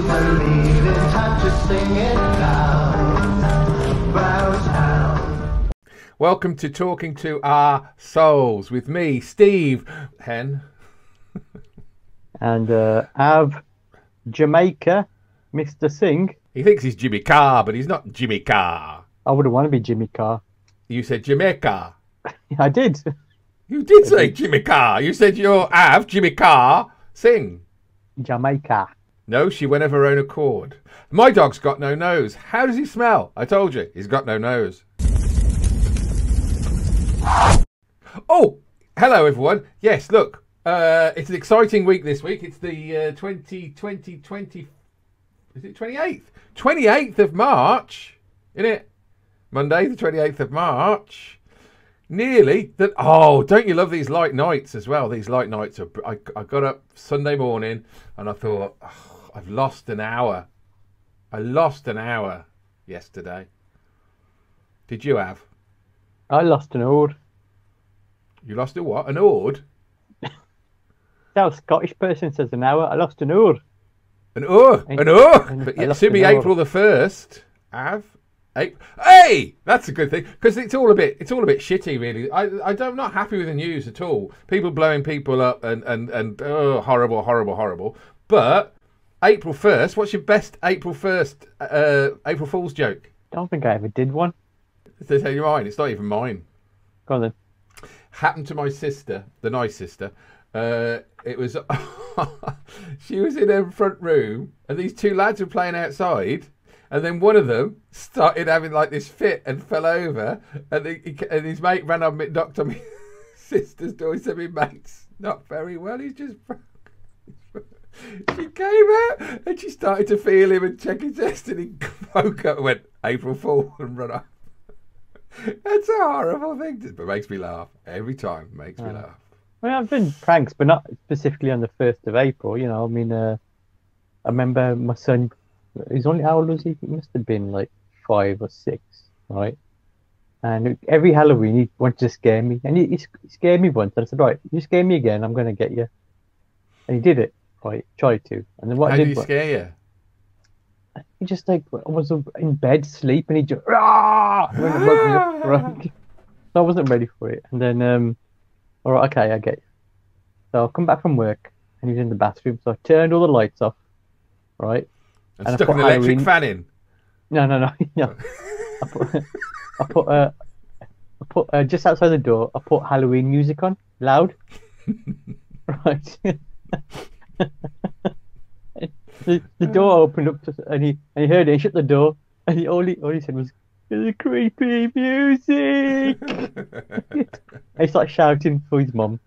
believe in time to sing it down. Bow down. Welcome to Talking to Our Souls with me, Steve Hen. And Av Jamaica, Mr. Singh. He thinks he's Jimmy Carr, but he's not Jimmy Carr. I wouldn't want to be Jimmy Carr. You said Jamaica. I did. You did say Jimmy Carr. You said you're Av, Jimmy Carr, sing. Jamaica. No, she went of her own accord. My dog's got no nose. How does he smell? I told you, he's got no nose. Oh, hello everyone. Yes, look, it's an exciting week this week. It's the 20, is it 28th? 28th of March, isn't it? Monday, the 28th of March. Nearly. Oh, don't you love these light nights as well? These light nights are... I got up Sunday morning and I thought, oh, I've lost an hour. I lost an hour yesterday. Did you have? I lost an ord. You lost a what? An ord? That a Scottish person says an hour. I lost an ord. An ord? An ord? But it should be April the 1st. Hey, that's a good thing because it's all a bit shitty, really. I'm not happy with the news at all. People blowing people up and oh, horrible. But April 1st, what's your best April 1st April Fool's joke? I don't think I ever did one. To tell you mine, it's not even mine. Go on then. Happened to my sister, the nice sister. It was she was in her front room and these two lads were playing outside. And then one of them started having like this fit and fell over. And his mate ran up and knocked on my sister's door. He said, my mate's not very well. He's just broke. She came out and she started to feel him and check his chest. And he woke up and went, April Fool, and run off. That's a horrible thing. But makes me laugh. Every time makes me laugh. I mean, I've done pranks, but not specifically on the 1st of April. You know, I mean, I remember my son... He's only, how old was he? He must have been like 5 or 6, right? And every Halloween he wanted to scare me, and he scared me once. And I said, "Right, you scare me again, I'm gonna get you." And he did it, right? Tried to. And then what? How did he scare you? He just like I was in bed, sleep, and he just woke me up, right? So I wasn't ready for it. And then, all right, okay, I get you. So I'll come back from work, and he's in the bathroom. So I turned all the lights off, right? And stuck an electric fan in. No. I put just outside the door. I put Halloween music on loud. Right. the door opened up and he heard it. He shut the door and all he said was, "There's creepy music." And he started shouting for his mum.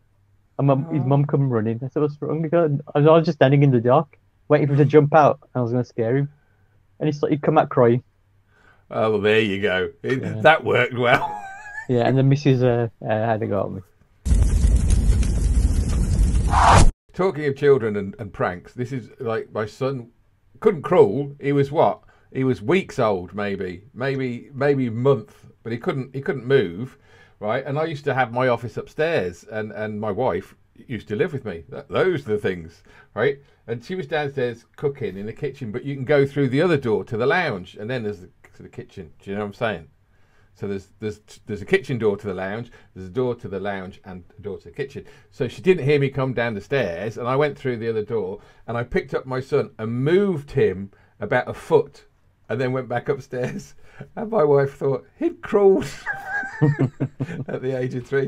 And his mum come running. I said, "What's wrong?" I was just standing in the dark, waiting for him to jump out, and I was going to scare him. And he'd come out crying. Oh, well, there you go. That worked well. Yeah, and the missus had to go at me. Talking of children and pranks, this is like my son couldn't crawl. He was what? He was weeks old, maybe a month, but he couldn't move, right? And I used to have my office upstairs, and my wife used to live with me. Those are the things, right? And she was downstairs cooking in the kitchen, but you can go through the other door to the lounge, and then there's the kitchen. Do you know what I'm saying? So there's a kitchen door to the lounge, there's a door to the lounge, and a door to the kitchen. So she didn't hear me come down the stairs, and I went through the other door, and I picked up my son and moved him about a foot, and then went back upstairs. And my wife thought he'd crawled at the age of 3.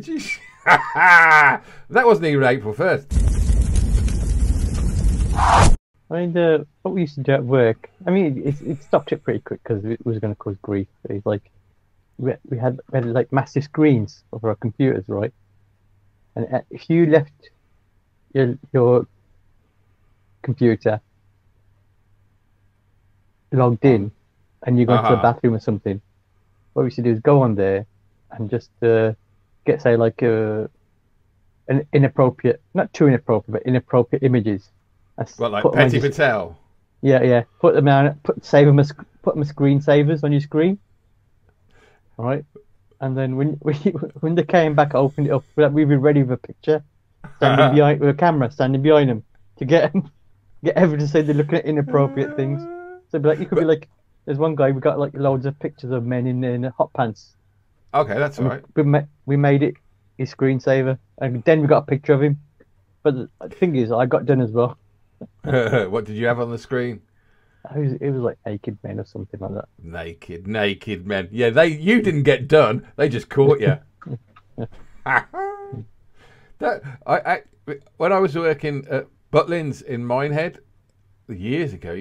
That wasn't even April 1st. I mean, what we used to do at work, I mean, it stopped it pretty quick because it was going to cause grief. It's like, we had like massive screens over our computers, right? And if you left your computer logged in and you go to the bathroom or something, what we used to do is go on there and just get, say, like an inappropriate, not too inappropriate, but inappropriate images. Well, like Petty Patel. Yeah. Put them on. Put them as screensavers on your screen. All right. And then when they came back, I opened it up. We were ready with a picture, standing behind with a camera, standing behind them to get them. get everyone to say they're looking at inappropriate things. So like, you could be like, there's one guy we got like loads of pictures of men in hot pants. Okay, that's all right. We made it his screensaver, and then we got a picture of him. But the thing is, I got done as well. What did you have on the screen? It was like naked men or something like that. Naked men. Yeah, you didn't get done. They just caught you. When I was working at Butlins in Minehead years ago,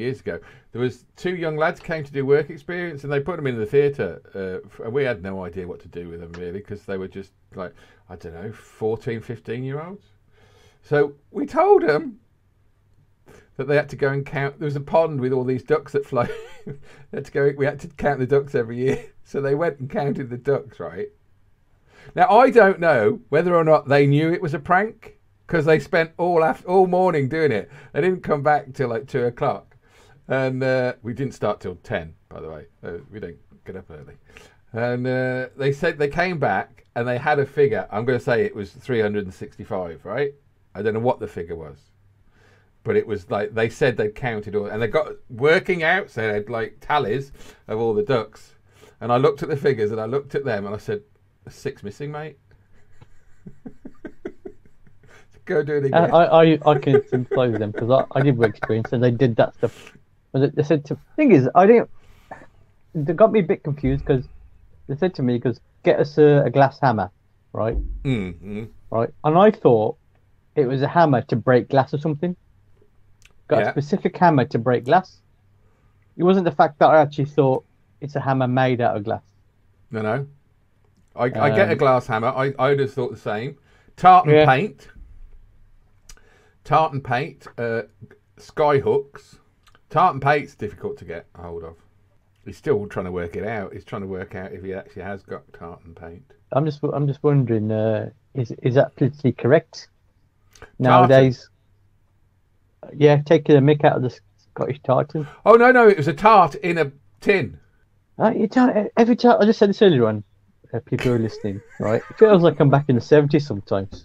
there was 2 young lads came to do work experience, and they put them in the theatre. And we had no idea what to do with them really, because they were just like, I don't know, 14, 15-year-olds. So we told them that they had to go and count. There was a pond with all these ducks that fly. We had to count the ducks every year. So they went and counted the ducks, right? Now I don't know whether or not they knew it was a prank, because they spent all morning doing it. They didn't come back till like 2 o'clock, and we didn't start till 10. By the way, we don't get up early. And they said they came back and they had a figure. I'm going to say it was 365, right? I don't know what the figure was. But it was like, they said they'd counted all, and they got working out, so they had like tallies of all the ducks. And I looked at the figures and I looked at them and I said, 6 missing, mate. Go do it again. I can sympathise with them, because I did work experience and they did that stuff. They said thing is, they got me a bit confused, because they said to me, get us a glass hammer, right? Mm-hmm. Right. And I thought it was a hammer to break glass or something. Got a specific hammer to break glass. It wasn't the fact that I actually thought it's a hammer made out of glass. No. I get a glass hammer. I just thought the same. Tartan paint. Sky hooks. Tartan paint's difficult to get a hold of. He's still trying to work it out. He's trying to work out if he actually has got tartan paint. I'm just wondering, is that politically correct nowadays? Yeah, taking a mick out of the Scottish tartan. Oh no, it was a tart in a tin. Every time I just said this earlier on, people who are listening, right? It feels like I'm back in the 70s sometimes.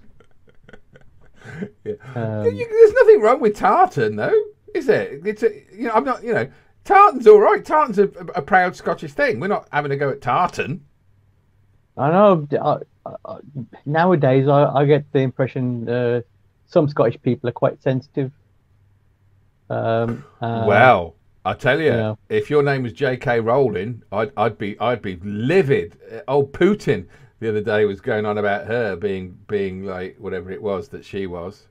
Yeah. There's nothing wrong with tartan, though, is there? It's I'm not, tartan's all right. Tartan's a proud Scottish thing. We're not having a go at tartan. I know. Nowadays, I get the impression some Scottish people are quite sensitive. Well, I tell you, if your name was J.K. Rowling, I'd be livid. Old Putin the other day was going on about her being like whatever it was that she was,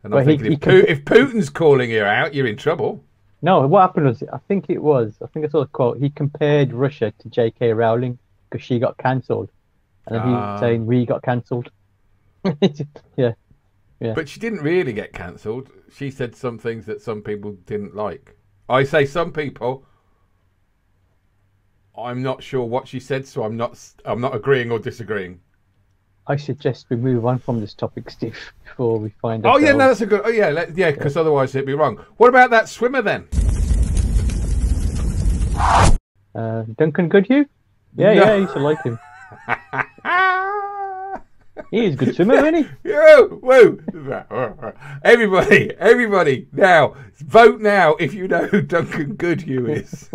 and I'm thinking if Putin's calling you out, you're in trouble. No, what happened was I think I saw the quote. He compared Russia to J.K. Rowling because she got cancelled, and then he was saying we got cancelled. Yeah. But she didn't really get cancelled. She said some things that some people didn't like. I say some people. I'm not sure what she said, so I'm not agreeing or disagreeing. I suggest we move on from this topic, Steve, before we find out. Oh yeah, no, that's a good. Oh yeah, because otherwise it'd be wrong. What about that swimmer then? Duncan Goodhue? Yeah, I used to like him. He's a good swimmer, isn't he? Whoa! Everybody, now vote now if you know who Duncan Goodhue is.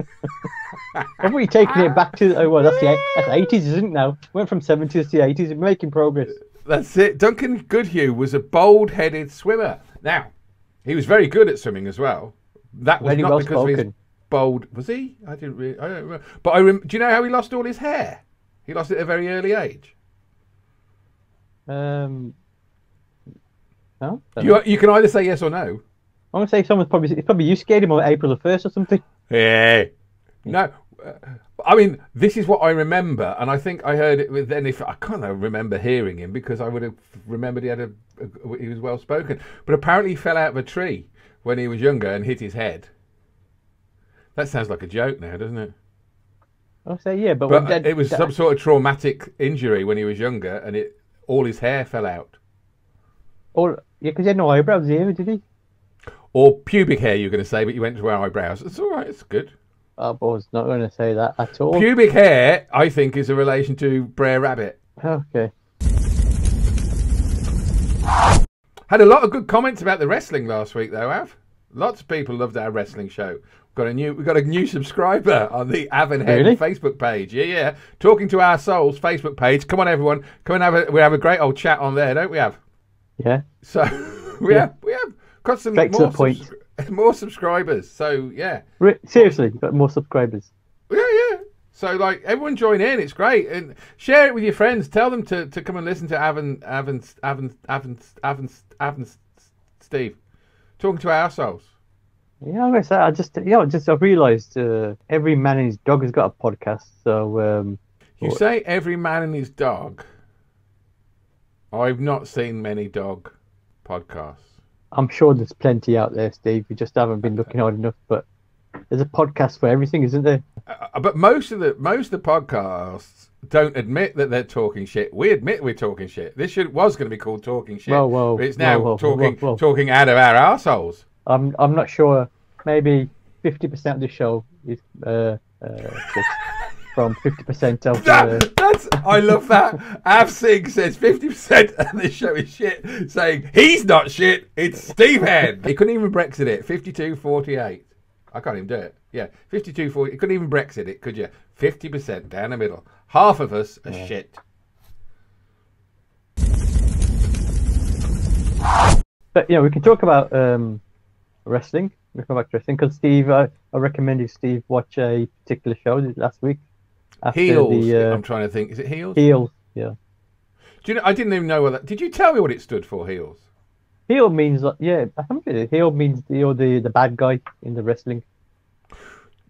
Have we taken it back to? Oh well, that's 80s, isn't it? Now went from 70s to 80s. We're making progress. That's it. Duncan Goodhue was a bold-headed swimmer. Now he was very good at swimming as well. That was not because of his bold. Was he? I don't remember. But do you know how he lost all his hair? He lost it at a very early age. No. You can either say yes or no. I'm gonna say someone's probably you scared him on April the 1st or something. Yeah. No. I mean, this is what I remember, and I think I heard it with. Then if I can't remember hearing him because I would have remembered he was well spoken. But apparently he fell out of a tree when he was younger and hit his head. That sounds like a joke now, doesn't it? I'll say yeah, but it was some sort of traumatic injury when he was younger, and all his hair fell out. Because he had no eyebrows here, did he? Or pubic hair, you're going to say, but you went to wear eyebrows. It's all right, it's good. I was not going to say that at all. Pubic hair, I think, is a relation to Brer Rabbit. Okay. Had a lot of good comments about the wrestling last week, though, Lots of people loved our wrestling show. We've got a new subscriber on the Avonhead Really? Facebook page. Yeah. Talking to Our Souls Facebook page. Come on, everyone. Come and we have a great old chat on there, don't we? Have Yeah. so we have got some Straight to the point. more subscribers. So yeah. Seriously, you've got more subscribers. Yeah. So like everyone join in. It's great and share it with your friends. Tell them to come and listen to Avon Steve talking to Our Souls. Yeah, I guess I realised every man and his dog has got a podcast. So You say every man and his dog. I've not seen many dog podcasts. I'm sure there's plenty out there, Steve. You just haven't been looking hard enough. But there's a podcast for everything, isn't there? But most of the podcasts don't admit that they're talking shit. We admit we're talking shit. This was going to be called talking shit. Whoa, but it's now whoa. talking out of our arseholes. I'm not sure. Maybe 50% of the show is from 50% of the... I love that. Av Singh says 50% of the show is shit, saying he's not shit, it's Steve Head. He couldn't even Brexit it. 52-48. I can't even do it. Yeah, 52-40. You couldn't even Brexit it, could you? 50% down the middle. Half of us are shit. But we can talk about wrestling. We'll come back to wrestling because Steve, I recommended Steve watch a particular show last week. After Heels. I'm trying to think. Is it Heels? Heels, yeah. Do you know? I didn't even know what that. Did you tell me what it stood for? Heels. Heel means I think heel means the bad guy in the wrestling.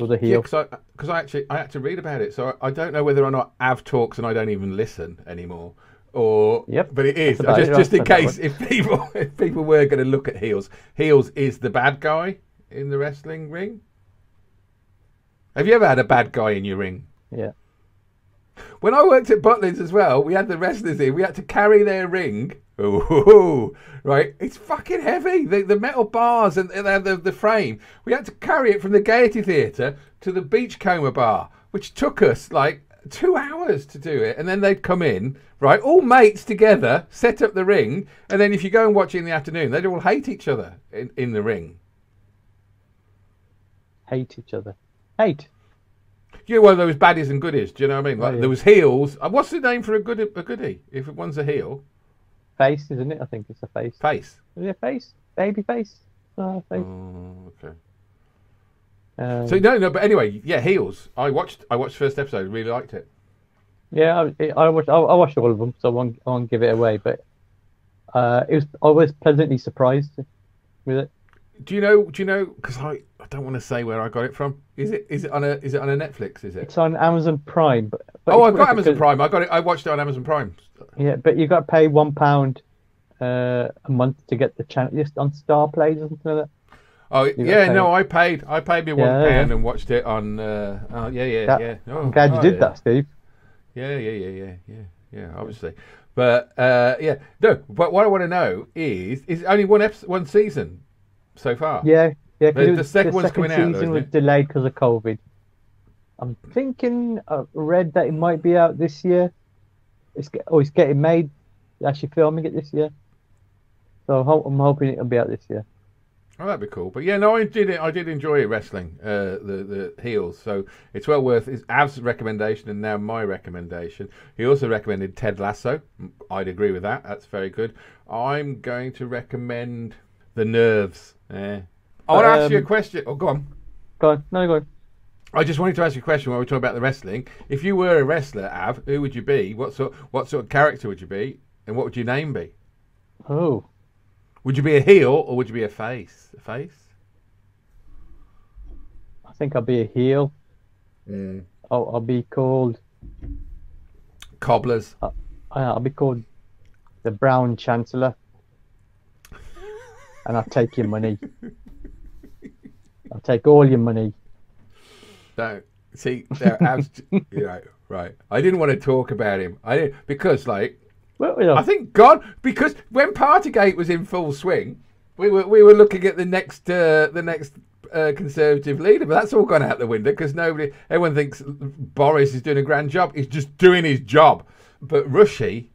Or the heel. Yeah, because I had to read about it, so I don't know whether or not Av talks and I don't even listen anymore. Or but it is just in case if people were going to look at Heels. Heels is the bad guy in the wrestling ring. Have you ever had a bad guy in your ring? Yeah. When I worked at Butlins as well, we had the wrestlers in. We had to carry their ring. Ooh, right? It's fucking heavy. The metal bars and the frame. We had to carry it from the Gaiety Theatre to the Beachcomber Bar, which took us like 2 hours to do it. And then they'd come in, right? All mates together, set up the ring. And then if you go and watch it in the afternoon, they'd all hate each other in the ring. Hate each other. Hate. Well, there was baddies and goodies. Do you know what I mean? Like, there was heels. What's the name for a goodie? If one's a heel, face, isn't it? I think it's a face. Face. Is it a face? Baby face. Face. Oh, okay. So no. But anyway, yeah, heels. I watched first episode. Really liked it. Yeah, I watched all of them, so I won't give it away. But I was pleasantly surprised with it. Do you know? Because I don't want to say where I got it from. Is it on a Netflix? Is it? It's on Amazon Prime. But I've got Amazon Prime. I watched it on Amazon Prime. Yeah, but you got to pay £1 a month to get the channel just on Star Plays or something like that. Oh yeah, no, I paid me £1 and watched it on. Yeah. I'm glad you did that, Steve. Yeah. Obviously, but yeah, no. But what I want to know is only one season so far. Yeah. The second one's coming out. The second season was delayed because of COVID. I'm thinking I read that it might be out this year. It's getting made. They're actually filming it this year. So I'm hoping it'll be out this year. Oh, that'd be cool. But yeah, no, I did enjoy wrestling, the heels. So it's well worth. It's Av's recommendation and now my recommendation. He also recommended Ted Lasso. I'd agree with that. That's very good. I'm going to recommend The Nerves. I want to ask you a question. Oh, go on. Go on. No, go on. I just wanted to ask you a question while we're talking about the wrestling. If you were a wrestler, Av, who would you be? What sort of character would you be? And what would your name be? Oh. Would you be a heel or would you be a face? A face? I think I'll be a heel. I'll be called... Cobblers. I'll be called the Brown Chancellor. And I'll take your money. I'll take all your money. No, see, right. I didn't want to talk about him. Because I think because when Partygate was in full swing, we were looking at the next Conservative leader, but that's all gone out the window because everyone thinks Boris is doing a grand job. He's just doing his job. But Rushy,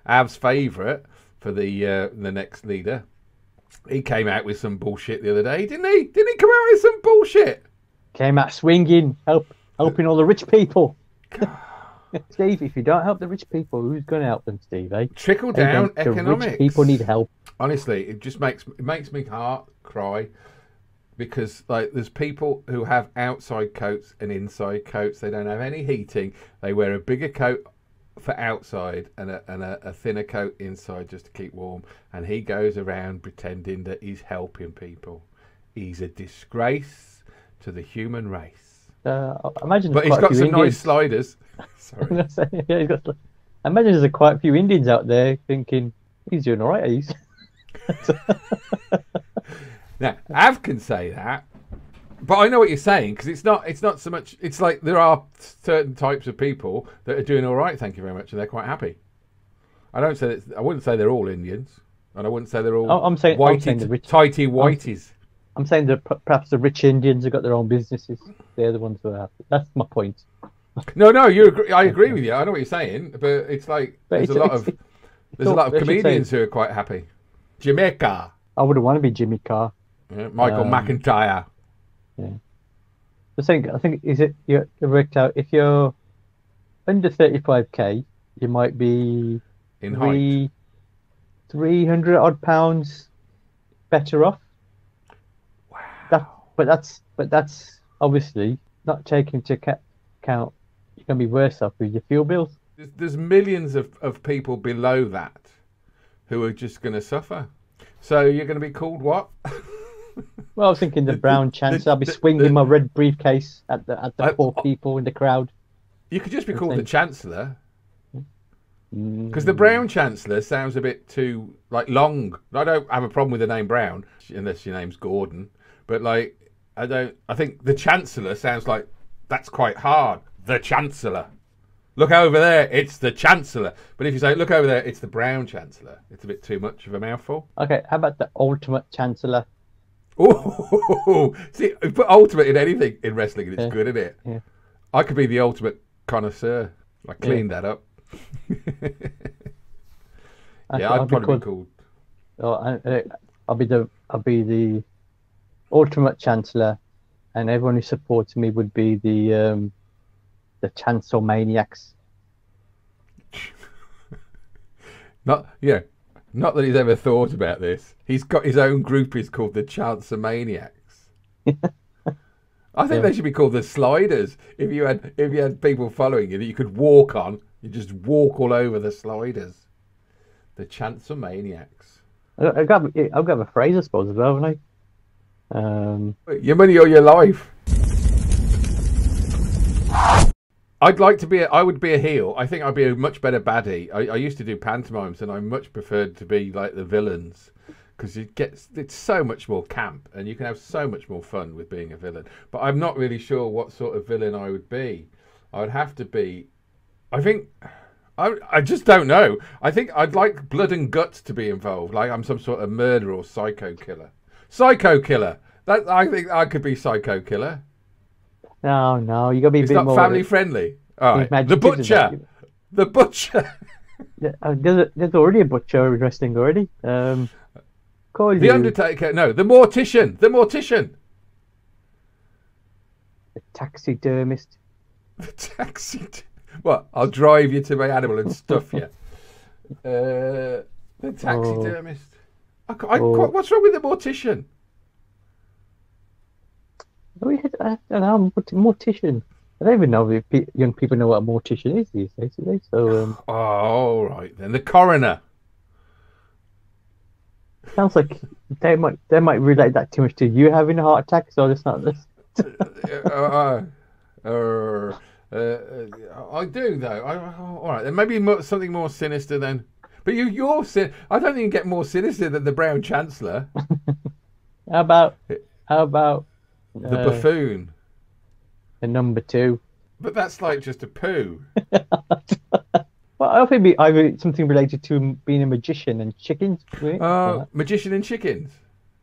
Av's favourite for the next leader. He came out with some bullshit the other day, didn't he? Didn't he come out with some bullshit? Came out swinging, helping all the rich people. Steve, if you don't help the rich people, who's going to help them, Steve? Eh? Trickle down The economics. rich people need help. Honestly, it just makes me heart cry, because like there's people who have outside coats and inside coats. They don't have any heating. They wear a bigger coat for outside and a thinner coat inside just to keep warm. And he goes around pretending that he's helping people. He's a disgrace to the human race. Imagine, but he's got some nice sliders. Sorry. I imagine there's quite a few Indians out there thinking he's doing all right. He's. Now, Av can say that, but I know what you're saying, because it's not so much. It's like there are certain types of people that are doing all right, thank you very much, and they're quite happy. I wouldn't say they're all Indians, and I wouldn't say they're all tighty whiteys. I'm saying that perhaps the rich Indians have got their own businesses. They're the ones who are happy. That's my point. No, I agree with you. I know what you're saying, but it's like there's a lot of comedians who are quite happy. Jamaica. I wouldn't want to be Jimmy Carr. Yeah, Michael McIntyre. Yeah. I think is it you worked out if you're under 35k, you might be in 300 odd pounds better off. Wow. But that's obviously not taking into account you're gonna be worse off with your fuel bills. There's millions of people below that who are just going to suffer. So you're going to be called what? Well, I was thinking the Brown Chancellor. I'll be swinging my red briefcase at the poor people in the crowd. You could just be called the Chancellor. Because the Brown Chancellor sounds a bit too long. I don't have a problem with the name Brown unless your name's Gordon. But I think the Chancellor sounds like that's quite hard. The Chancellor. Look over there, it's the Chancellor. But if you say, look over there, it's the Brown Chancellor, it's a bit too much of a mouthful. Okay, how about the Ultimate Chancellor? Oh, see, you put ultimate in anything in wrestling and it's good, isn't it? Yeah. I could be the ultimate connoisseur. I cleaned that up. Yeah, I'd probably be called. I'll be the Ultimate Chancellor, and everyone who supports me would be the Chancellor Maniacs. Not that he's ever thought about this. He's got his own group. Is called the Chancellor Maniacs. I think they should be called the Sliders. If you had people following you that you could walk on, you just walk all over the sliders. The Chancellor Maniacs. I've got a phrase, I suppose, as well, haven't I? Your money or your life. I would be a heel. I think I'd be a much better baddie. I used to do pantomimes and I much preferred to be like the villains, because it's so much more camp and you can have so much more fun with being a villain. But I'm not really sure what sort of villain I would be. I would have to be, I just don't know. I think I'd like blood and guts to be involved. Like I'm some sort of murderer or psycho killer. Psycho killer. I think I could be psycho killer. No, you got to be a bit more... It's not family friendly. All right. The Butcher. The Butcher. There's already a butcher in wrestling already. The Undertaker. No, the Mortician. The Mortician. The Taxidermist. The Taxidermist. What? I'll drive you to my animal and stuff you. The Taxidermist. What's wrong with the Mortician? I don't know, mortician. I don't even know if young people know what a mortician is these days, do they? So, all right then. The Coroner. Sounds like they might relate that too much to you having a heart attack. So it's not this. I do though. All right then. Maybe something more sinister then. But you're I don't think you can get more sinister than the Brown Chancellor. How about the Buffoon? The number 2. But that's like just a poo. Well, I think it'd be either something related to being a magician and chickens. Magician and chickens.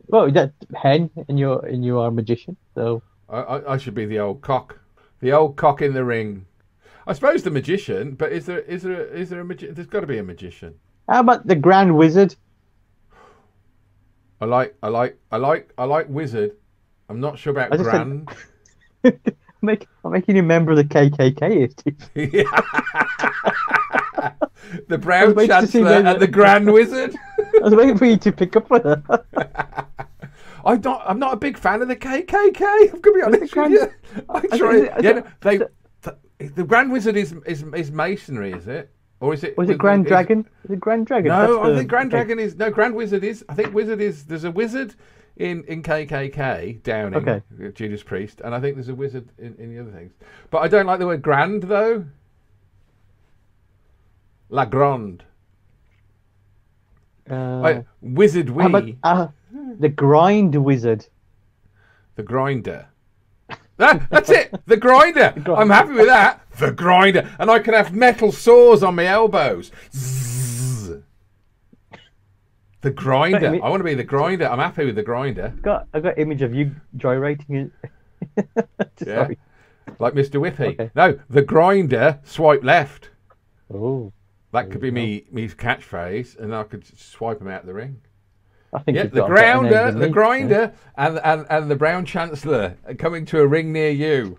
Well, that hen, and you are a magician. So I should be the old cock in the ring. I suppose the magician, but is there a magician? There's got to be a magician. How about the Grand Wizard? I like Wizard. I'm not sure about I just said- Grand. I'm making you a member of the KKK. The Brown waiting to see Chancellor whether- and the Grand Wizard. I was waiting for you to pick up on that. I'm not a big fan of the KKK. I'm gonna be honest with you. I try. The Grand Wizard is masonry, is it? Or is it? Was it Grand Dragon? Is it Grand Dragon? No, I think Grand Dragon is. No, Grand Wizard is. I think Wizard is. There's a wizard in KKK Downing, Okay. Judas Priest, and I think there's a wizard in the other things. But I don't like the word grand though. La Grande. Wizard How about, the Grind Wizard. The Grinder. That's it. The Grinder. I'm happy with that. The Grinder. And I can have metal saws on my elbows. Zzz. The Grinder. I want to be the Grinder. I'm happy with the Grinder. I got image of you gyrating it. Yeah. Like Mr. Whippy. Okay. No, the Grinder, swipe left. Oh. That could be me catchphrase, and I could swipe him out of the ring. I think Yeah, you've the got a better name Grounder, than the me. Grinder, and the Brown Chancellor coming to a ring near you.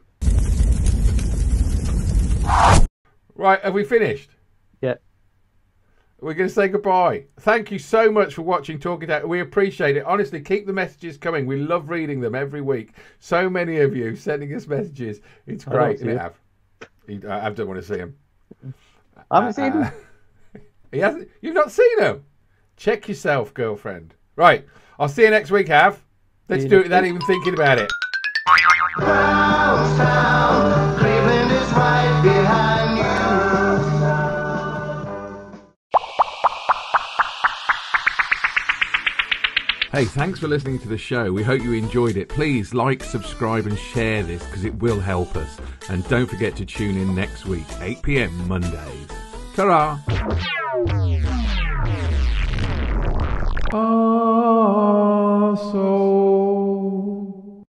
Right, have we finished? Yeah. We're going to say goodbye. Thank you so much for watching Talking Out. We appreciate it. Honestly, keep the messages coming. We love reading them every week. So many of you sending us messages. It's great. see I don't want to see them. I haven't seen him. He hasn't. You've not seen him. Check yourself, girlfriend. Right. I'll see you next week, Av. Let's do it without even thinking about it. Brownstown, Cleveland is right behind you. Hey, thanks for listening to the show. We hope you enjoyed it. Please like, subscribe and share this because it will help us. And don't forget to tune in next week, 8 p.m. Mondays. Ta-ra! So